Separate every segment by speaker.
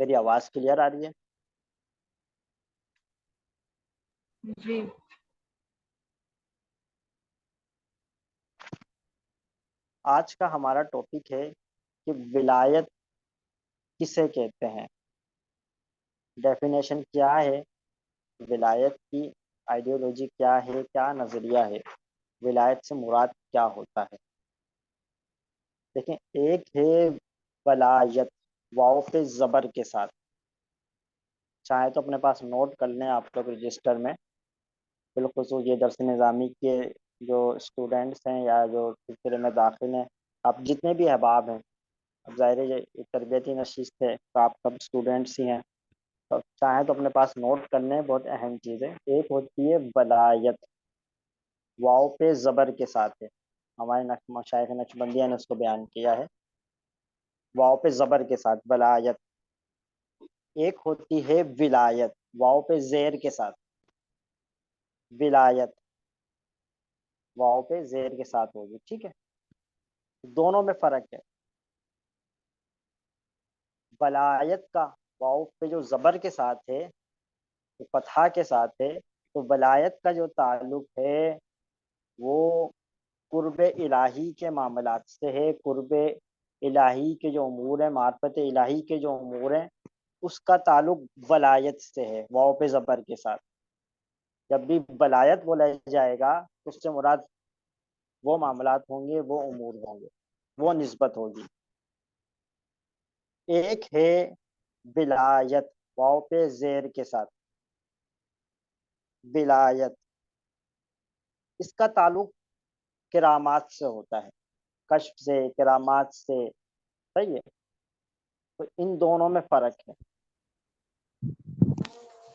Speaker 1: میری آواز کلیئر آ رہی ہے؟
Speaker 2: جی
Speaker 1: آج کا ہمارا ٹاپک ہے کہ ولایت کسے کہتے ہیں، ڈیفینیشن کیا ہے ولایت کی، آئیڈیولوجی کیا ہے، کیا نظریہ ہے، ولایت سے مراد کیا ہوتا ہے۔ دیکھیں، ایک ہے ولایت واو پہ زبر کے ساتھ، چاہے تو اپنے پاس نوٹ کر لیں آپ لوگ رجسٹر میں، بالخصوص یہ درس نظامی کے جو اسٹوڈنٹس ہیں یا جو سلسلے میں داخل ہیں، آپ جتنے بھی احباب ہیں، اب ظاہر ہے یہ تربیتی نشست ہے تو آپ سب اسٹوڈنٹس ہی ہیں، تو چاہیں تو اپنے پاس نوٹ کر لیں، بہت اہم چیز ہے۔ ایک ہوتی ہے ولایت، واو پہ زبر کے ساتھ ہے، ہمارے مشائخ نقشبندیہ نے اس کو بیان کیا ہے، واو پہ زبر کے ساتھ ولایت۔ ایک ہوتی ہے ولایت، واو پہ زیر کے ساتھ، ولایت واو پہ زیر کے ساتھ ہوگی، ٹھیک ہے۔ دونوں میں فرق ہے۔ ولایت کا واو پہ جو زبر کے ساتھ ہے، فتحہ کے ساتھ ہے، تو ولایت کا جو تعلق ہے وہ قرب الہی کے معاملات سے ہے، قرب الہی کے جو امور ہیں، معرفت الہی کے جو امور ہیں، اس کا تعلق ولایت سے ہے، واو پہ زبر کے ساتھ۔ جب بھی ولایت بولا جائے گا تو اس سے مراد وہ معاملات ہوں گے، وہ امور ہوں گے، وہ نسبت ہوگی۔ ایک ہے ولایت واو پہ زیر کے ساتھ، ولایت، اس کا تعلق کرامات سے ہوتا ہے، کشف سے، کرامات سے، صحیح ہے۔ تو ان دونوں میں فرق ہے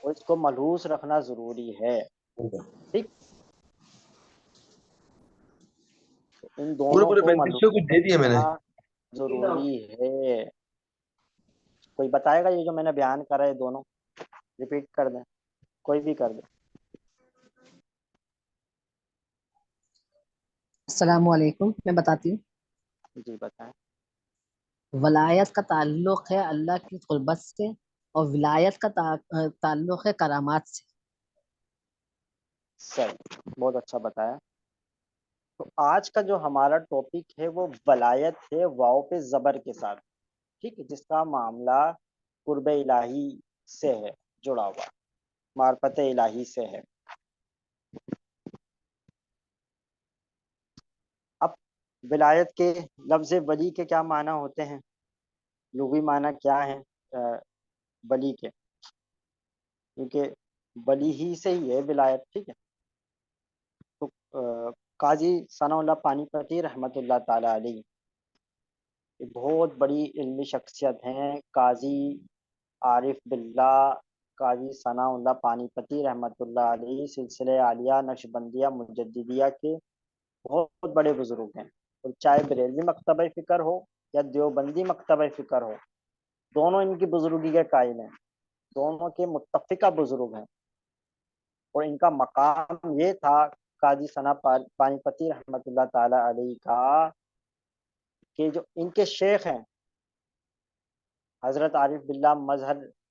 Speaker 1: اور اس کو ملحوظ رکھنا ضروری ہے، ٹھیک۔ ان
Speaker 3: پورے
Speaker 1: دونوں
Speaker 3: پورے
Speaker 1: کو
Speaker 3: بینیفیشری کو
Speaker 1: ملحوظ
Speaker 3: دے دیا میں نے۔
Speaker 1: رکھنا ضروری ہے۔ کوئی بتائے گا یہ جو میں نے بیان کرا ہے دونوں، ریپیٹ کر دیں، کوئی بھی کر دیں۔
Speaker 2: السلام علیکم، میں بتاتی ہوں۔
Speaker 1: جی بتائیں۔
Speaker 2: ولایت کا تعلق ہے اللہ کی قربت سے، اور ولایت کا تعلق ہے کرامات سے۔
Speaker 1: صحیح، بہت اچھا بتایا۔ تو آج کا جو ہمارا ٹاپک ہے وہ ولایت ہے واو پہ زبر کے ساتھ، ٹھیک ہے، جس کا معاملہ قرب الہی سے ہے، جڑا ہوا معرفت الہی سے ہے۔ اب ولایت کے لفظ ولی کے کیا معنی ہوتے ہیں، لغوی معنی کیا ہے ولی کے، کیونکہ ولی ہی سے ہی ہے ولایت، ٹھیک ہے۔ تو قاضی ثناء اللہ پانی پتی رحمۃ اللہ تعالی علیہ بہت بڑی علمی شخصیت ہیں، قاضی عارف باللہ قاضی ثناء اللہ پانی پتی رحمۃ اللہ علیہ سلسلہ عالیہ نقشبندیہ مجددیہ کے بہت بڑے بزرگ ہیں، اور چاہے بریلوی مکتبہ فکر ہو یا دیوبندی مکتبہ فکر ہو، دونوں ان کی بزرگی کے قائل ہیں، دونوں کے متفقہ بزرگ ہیں۔ اور ان کا مقام یہ تھا قاضی ثنا پانی پتی رحمۃ اللہ تعالی علیہ کا، کہ جو ان کے شیخ ہیں حضرت عارف باللہ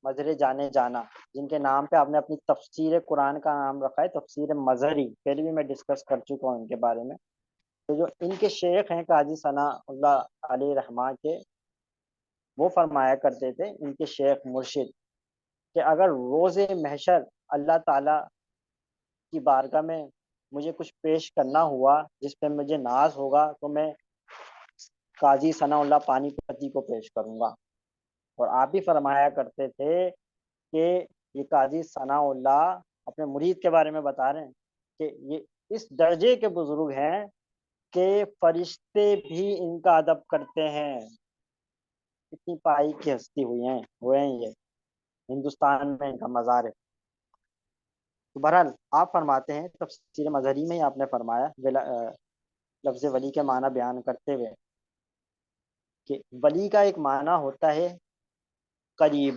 Speaker 1: مظہر جانے جانا، جن کے نام پہ آپ نے اپنی تفسیر قرآن کا نام رکھا ہے تفسیر مظہری، پہلے بھی میں ڈسکس کر چکا ہوں ان کے بارے میں۔ تو جو ان کے شیخ ہیں قاضی ثنا اللہ علیہ رحمٰ کے، وہ فرمایا کرتے تھے، ان کے شیخ مرشد، کہ اگر روز محشر اللہ تعالی کی بارگاہ میں مجھے کچھ پیش کرنا ہوا جس پہ مجھے ناز ہوگا، تو میں قاضی ثناء اللہ پانی پتی کو پیش کروں گا۔ اور آپ بھی فرمایا کرتے تھے کہ یہ قاضی ثناء اللہ اپنے مرید کے بارے میں بتا رہے ہیں کہ یہ اس درجے کے بزرگ ہیں کہ فرشتے بھی ان کا ادب کرتے ہیں، اتنی پائی کی ہستی ہوئے ہیں یہ، ہندوستان میں ان کا مزار ہے۔ تو بہرحال آپ فرماتے ہیں تفسیر مظہری میں ہی آپ نے فرمایا لفظ ولی کے معنی بیان کرتے ہوئے کہ ولی کا ایک معنی ہوتا ہے قریب،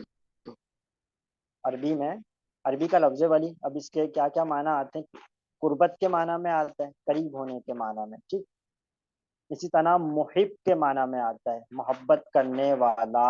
Speaker 1: عربی میں، عربی کا لفظ ولی، اب اس کے کیا کیا معنی آتے ہیں، قربت کے معنی میں آتا ہے، قریب ہونے کے معنی میں، ٹھیک۔ اسی طرح محب کے معنی میں آتا ہے محبت کرنے والا،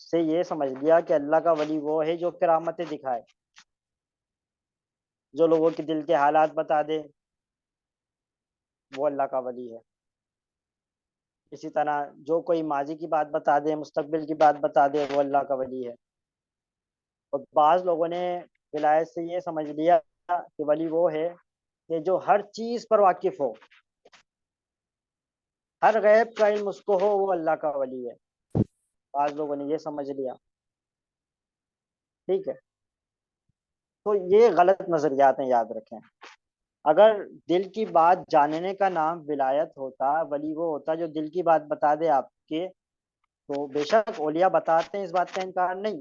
Speaker 1: سے یہ سمجھ لیا کہ اللہ کا ولی وہ ہے جو کرامتیں دکھائے، جو لوگوں کے دل کے حالات بتا دے، وہ اللہ کا ولی ہے۔ اسی طرح جو کوئی ماضی کی بات بتا دے، مستقبل کی بات بتا دے، وہ اللہ کا ولی ہے۔ اور بعض لوگوں نے ولایت سے یہ سمجھ لیا کہ ولی وہ ہے کہ جو ہر چیز پر واقف ہو، ہر غیب کا علم اس کو ہو، وہ اللہ کا ولی ہے۔ بعض لوگوں نے یہ سمجھ لیا، ٹھیک ہے۔ تو یہ غلط نظریات ہیں، یاد رکھیں۔ اگر دل کی بات جاننے کا نام ولایت ہوتا، ولی وہ ہوتا جو دل کی بات بتا دے آپ کے، تو بے شک اولیاء بتاتے ہیں، اس بات کا انکار نہیں،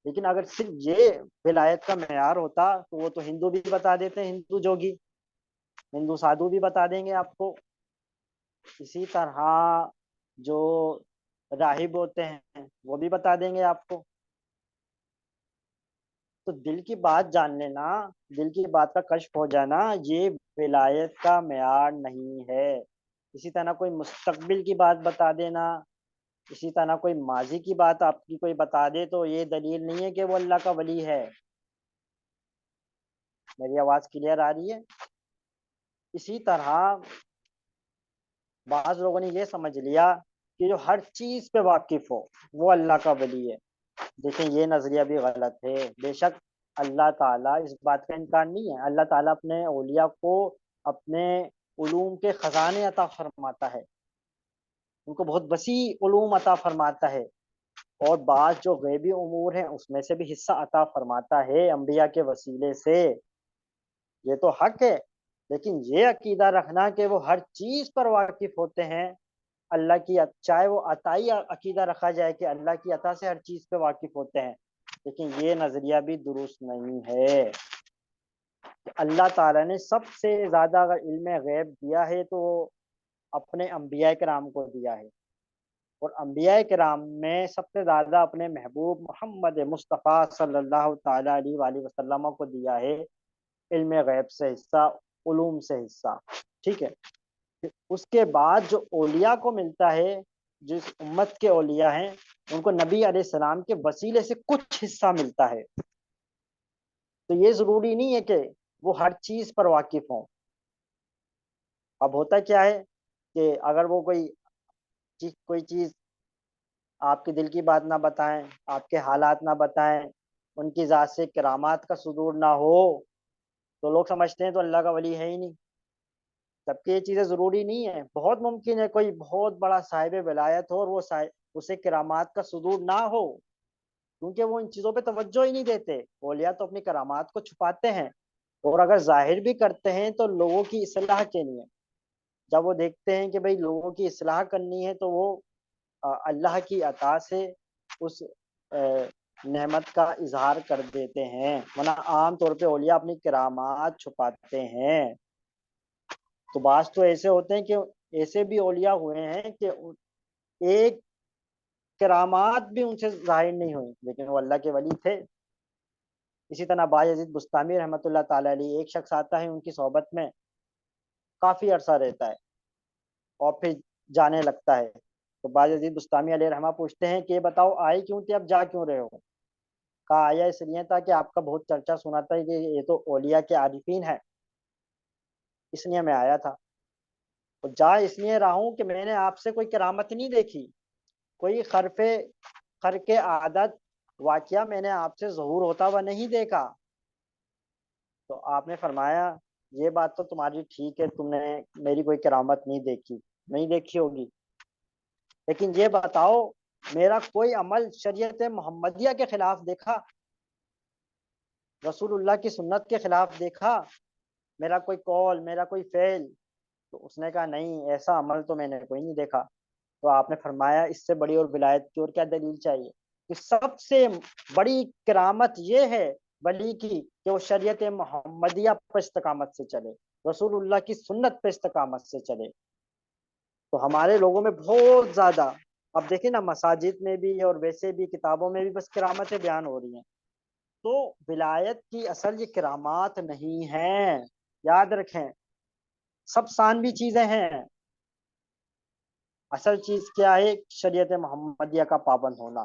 Speaker 1: لیکن اگر صرف یہ ولایت کا معیار ہوتا تو وہ تو ہندو بھی بتا دیتے ہیں، ہندو جوگی، ہندو سادھو بھی بتا دیں گے آپ کو۔ اسی طرح جو راہب ہوتے ہیں وہ بھی بتا دیں گے آپ کو۔ تو دل کی بات جان لینا، دل کی بات کا کشف ہو جانا، یہ ولایت کا معیار نہیں ہے۔ اسی طرح کوئی مستقبل کی بات بتا دینا، اسی طرح کوئی ماضی کی بات آپ کی کوئی بتا دے، تو یہ دلیل نہیں ہے کہ وہ اللہ کا ولی ہے۔ میری آواز کلیئر آ رہی ہے؟ اسی طرح بعض لوگوں نے یہ سمجھ لیا کہ جو ہر چیز پہ واقف ہو وہ اللہ کا ولی ہے۔ دیکھیں یہ نظریہ بھی غلط ہے۔ بے شک اللہ تعالیٰ، اس بات کا انکار نہیں ہے، اللہ تعالیٰ اپنے اولیاء کو اپنے علوم کے خزانے عطا فرماتا ہے، ان کو بہت وسیع علوم عطا فرماتا ہے، اور بعض جو غیبی امور ہیں اس میں سے بھی حصہ عطا فرماتا ہے انبیاء کے وسیلے سے، یہ تو حق ہے۔ لیکن یہ عقیدہ رکھنا کہ وہ ہر چیز پر واقف ہوتے ہیں، اللہ کی، چاہے وہ عطائی عقیدہ رکھا جائے کہ اللہ کی عطا سے ہر چیز پہ واقف ہوتے ہیں، لیکن یہ نظریہ بھی درست نہیں ہے۔ اللہ تعالیٰ نے سب سے زیادہ اگر علم غیب دیا ہے تو اپنے انبیاء کرام کو دیا ہے، اور انبیاء کرام میں سب سے زیادہ اپنے محبوب محمد مصطفیٰ صلی اللہ تعالیٰ علیہ وآلہ وسلم کو دیا ہے علم غیب سے حصہ، علوم سے حصہ، ٹھیک ہے۔ اس کے بعد جو اولیاء کو ملتا ہے، جس امت کے اولیاء ہیں ان کو نبی علیہ السلام کے وسیلے سے کچھ حصہ ملتا ہے، تو یہ ضروری نہیں ہے کہ وہ ہر چیز پر واقف ہوں۔ اب ہوتا کیا ہے کہ اگر وہ کوئی چیز آپ کے دل کی بات نہ بتائیں، آپ کے حالات نہ بتائیں، ان کی ذات سے کرامات کا صدور نہ ہو، تو لوگ سمجھتے ہیں تو اللہ کا ولی ہے ہی نہیں۔ جبکہ یہ چیزیں ضروری نہیں ہے، بہت ممکن ہے کوئی بہت بڑا صاحب ولایت ہو اور وہ اسے کرامات کا صدور نہ ہو، کیونکہ وہ ان چیزوں پہ توجہ ہی نہیں دیتے۔ اولیاء تو اپنی کرامات کو چھپاتے ہیں، اور اگر ظاہر بھی کرتے ہیں تو لوگوں کی اصلاح کے لیے۔ جب وہ دیکھتے ہیں کہ بھئی لوگوں کی اصلاح کرنی ہے تو وہ اللہ کی عطا سے اس نعمت کا اظہار کر دیتے ہیں، ورنہ عام طور پہ اولیاء اپنی کرامات چھپاتے ہیں۔ تو بعض تو ایسے ہوتے ہیں کہ ایسے بھی اولیاء ہوئے ہیں کہ ایک کرامات بھی ان سے ظاہر نہیں ہوئی، لیکن وہ اللہ کے ولی تھے۔ اسی طرح بایزید بستامی رحمۃ اللہ تعالی علیہ، ایک شخص آتا ہے ان کی صحبت میں، کافی عرصہ رہتا ہے اور پھر جانے لگتا ہے، تو بایزید بستامی علیہ رحمہ پوچھتے ہیں کہ یہ بتاؤ آئے کیوں تھے، اب جا کیوں رہے ہو؟ کہا آیا اس لیے تھا کہ آپ کا بہت چرچا سنا تھا کہ یہ تو اولیاء کے عارفین ہیں، اس لیے میں آیا تھا۔ اور جا اس لیے رہا ہوں کہ میں نے آپ سے کوئی کرامت نہیں دیکھی، کوئی خرق عادت واقعہ میں نے آپ سے ظہور ہوتا ہوا نہیں دیکھا۔ تو آپ نے فرمایا یہ بات تو تمہاری ٹھیک ہے، تم نے میری کوئی کرامت نہیں دیکھی ہوگی، لیکن یہ بتاؤ میرا کوئی عمل شریعت محمدیہ کے خلاف دیکھا، رسول اللہ کی سنت کے خلاف دیکھا، میرا کوئی قول، میرا کوئی فعل؟ تو اس نے کہا نہیں، ایسا عمل تو میں نے کوئی نہیں دیکھا۔ تو آپ نے فرمایا اس سے بڑی اور ولایت کی اور کیا دلیل چاہیے؟ کہ سب سے بڑی کرامت یہ ہے ولی کی کہ وہ شریعت محمدیہ پر استقامت سے چلے، رسول اللہ کی سنت پر استقامت سے چلے۔ تو ہمارے لوگوں میں بہت زیادہ، اب دیکھیں نا مساجد میں بھی اور ویسے بھی کتابوں میں بھی بس کرامتیں بیان ہو رہی ہیں، تو ولایت کی اصل یہ کرامات نہیں ہیں، یاد رکھیں، سب ثانوی چیزیں ہیں۔ اصل چیز کیا ہے؟ شریعت محمدیہ کا پابند ہونا،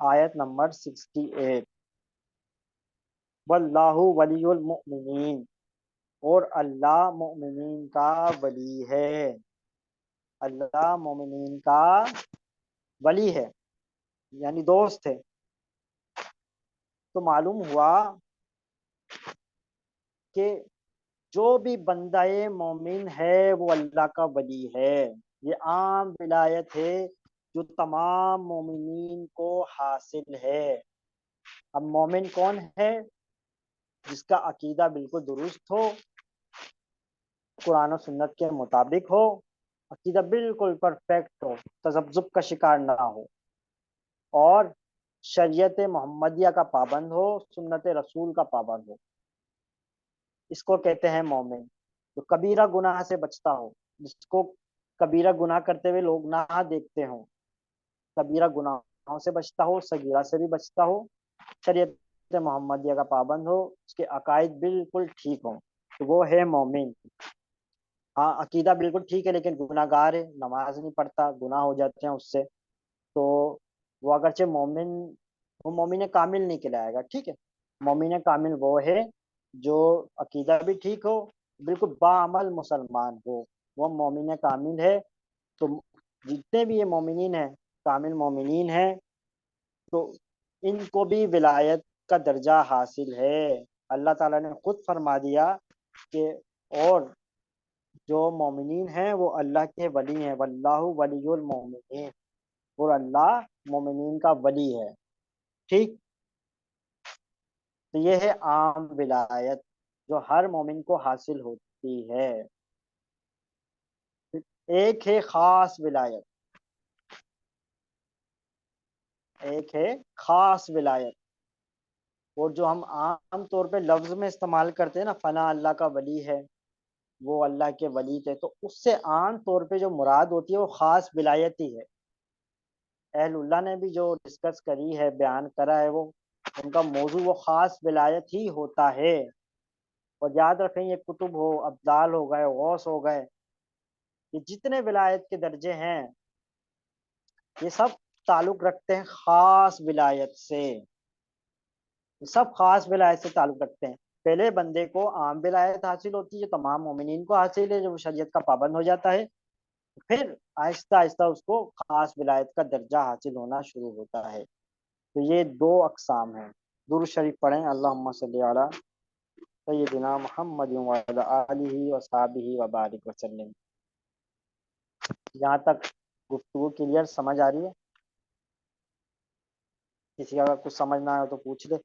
Speaker 1: آیت نمبر 68، واللہ ولی المؤمنین، اور اللہ مومنین کا ولی ہے، اللہ مومنین کا ولی ہے، یعنی دوست ہے۔ تو معلوم ہوا کہ جو بھی بندہ مومن ہے وہ اللہ کا ولی ہے۔ یہ عام ولایت ہے جو تمام مومنین کو حاصل ہے۔ اب مومن کون ہے؟ جس کا عقیدہ بالکل درست ہو، قرآن و سنت کے مطابق ہو، عقیدہ بالکل پرفیکٹ ہو، تذبذب کا شکار نہ ہو، اور شریعت محمدیہ کا پابند ہو، سنت رسول کا پابند ہو، اس کو کہتے ہیں مومن۔ جو کبیرہ گناہ سے بچتا ہو، جس کو کبیرہ گناہ کرتے ہوئے لوگ نہ دیکھتے ہوں، کبیرہ گناہوں سے بچتا ہو، صغیرہ سے بھی بچتا ہو، شریعت محمدیہ کا پابند ہو، اس کے عقائد بالکل ٹھیک ہوں، تو وہ ہے مومن۔ ہاں عقیدہ بالکل ٹھیک ہے لیکن گناہ گار ہے، نماز نہیں پڑھتا، گناہ ہو جاتے ہیں اس سے، تو وہ اگرچہ مومن، وہ مومن کامل نہیں کہلائے گا، ٹھیک ہے۔ مومن کامل وہ ہے جو عقیدہ بھی ٹھیک ہو، بالکل باعمل مسلمان ہو، وہ مومن کامل ہے۔ تو جتنے بھی یہ مومنین ہیں، کامل مومنین ہیں، تو ان کو بھی ولایت کا درجہ حاصل ہے۔ اللہ تعالیٰ نے خود فرما دیا کہ اور جو مومنین ہیں وہ اللہ کے ولی ہیں، واللہ ولی المومنین، اور اللہ مومنین کا ولی ہے، ٹھیک۔ تو یہ ہے عام ولایت جو ہر مومن کو حاصل ہوتی ہے۔ ایک ہے خاص ولایت، ایک ہے خاص ولایت، اور جو ہم عام طور پہ لفظ میں استعمال کرتے ہیں نا، فلاں اللہ کا ولی ہے، وہ اللہ کے ولی تھے، تو اس سے عام طور پہ جو مراد ہوتی ہے وہ خاص ولایت ہی ہے۔ اہل اللہ نے بھی جو ڈسکس کری ہے، بیان کرا ہے، وہ ان کا موضوع وہ خاص ولایت ہی ہوتا ہے۔ اور یاد رکھیں یہ کتب ہو، ابدال ہو گئے، غوث ہو گئے، یہ جتنے ولایت کے درجے ہیں یہ سب تعلق رکھتے ہیں خاص ولایت سے، یہ سب خاص ولایت سے تعلق رکھتے ہیں۔ پہلے بندے کو عام ولایت حاصل ہوتی ہے، تمام مومنین کو حاصل ہے، جب وہ شریعت کا پابند ہو جاتا ہے، پھر آہستہ آہستہ اس کو خاص ولایت کا درجہ حاصل ہونا شروع ہوتا ہے۔ تو یہ دو اقسام ہیں۔ درود شریف پڑھیں، اللہم صلی علی سیدنا محمد وعلی آلہ وصحبہ وبارک وسلم۔ یہاں تک گفتگو کلیئر سمجھ آ رہی ہے؟ کسی کا اگر کچھ سمجھ نہ آئے تو پوچھ لے۔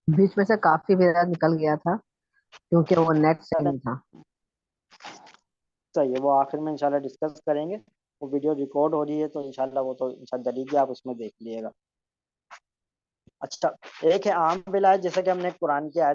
Speaker 2: بیچ میں سے کافی میرا نکل گیا تھا کیونکہ وہ نیٹ سے نہیں تھا۔
Speaker 1: صحیح ہے، وہ آخر میں انشاءاللہ ڈسکس کریں گے۔ وہ ویڈیو ریکارڈ ہو رہی ہے تو انشاءاللہ وہ تو انشاءاللہ ڈلیٹ آپ اس میں دیکھ لیے گا۔ اچھا، ایک ہے عام ولایت، جیسا کہ ہم نے قرآن کی آیت